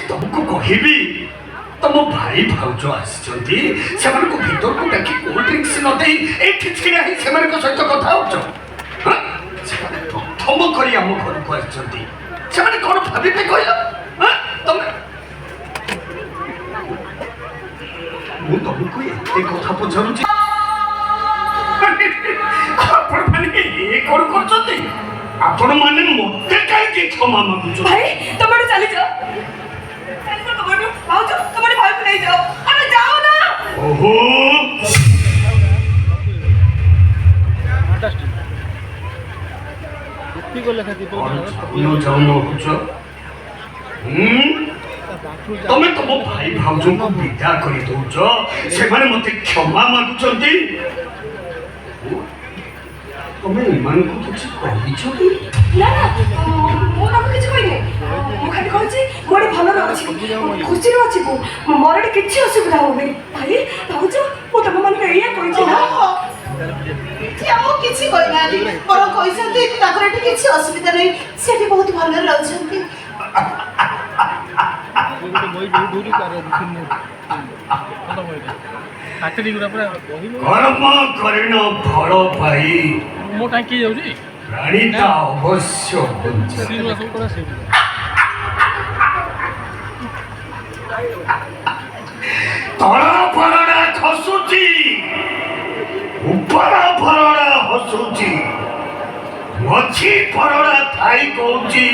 तुमको कहबी तुम भाई भाउज आसी भीतर को डाकी कोल्ड ड्रिंक्स न दे छड़ा ही सहित कथा हो प्रथम कर आम घर को आने कौन भावे कहल तुम तुमको एत कथा पचारुची आपण माने मते कहीं क्षमा मांगुछ भाई तुम चली जाओ भाई तुम्हारे भाई को नहीं जाओ अरे जाओ ना ओहो जाऊन होच तमें तुम भाई भाउज को विदा कर दौच से मत क्षमा मागुंट तुम्हें ईमान को कुछ कही ना ना मो ना कुछ कहनी मो खाली कहछि मोर भलो रहछि खुशी रहछि मोर किछि असुविधा होबे भाई भाउज मो तम मन के एया कहछि ना क्या किसी कोई ना दी पर कहसती ताकर एठी किसी असुविधा नहीं सेठी बहुत भलो रहछंती कर्म करिण फल पाई मो टांकी जाउजी प्राणीता अवश्य तला फलड़ा खसुची उपरा फलड़ा हसुची मछी फलड़ा थाई कहूची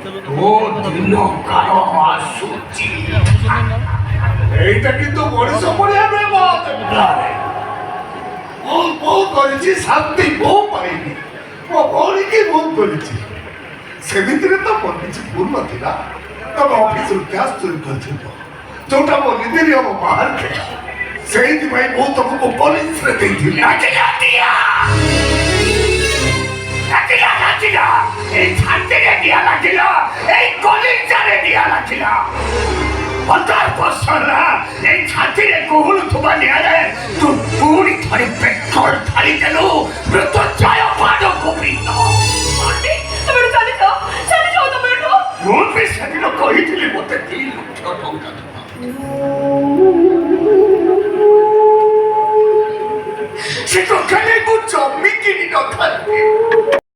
तो दिन काल आसुची এইটা কিন্তু মଣିষ পড়িয়াবে মত বিদারে ও করেছি শান্তি বউ পাইনি ও ভৌণীকে ভুল করেছি সে ভিতরে তো মন কিছু ভুল নথিলা তবে অফিসରୁ ଗ୍ୟାସ୍ ଚୋରି କରିଥିବ ଯୋଉଟା ମୋ ନିଧିରେ ହବ ବାହାର ଖେଳ ସେଇଥିପାଇଁ ମୁଁ ତମକୁ ପୋଲିସରେ ଦେଇଥିଲି এই ছাতিরে দিয়া লাগিল এই কলিজারে দিয়া লাগিল 15 ବର୍ଷର এই ଛାତିରେ କୁହୁଳୁଥିବା ନିଆଁରେ ତୁ ପୁଣି ଥରେ ପେଟ୍ରୋଲ ଢାଳି ଦେଲୁ ମୃତ୍ୟୁଞ୍ଜୟ ବାଣକୁ ପିତ ତୁମେ ଚାଲି ଯାଅ ତୁମେ ମୁଁ ବି ସେଦିନ କହିଥିଲି ମୋତେ 2 ଲକ୍ଷ ଟଙ୍କା ଦେବା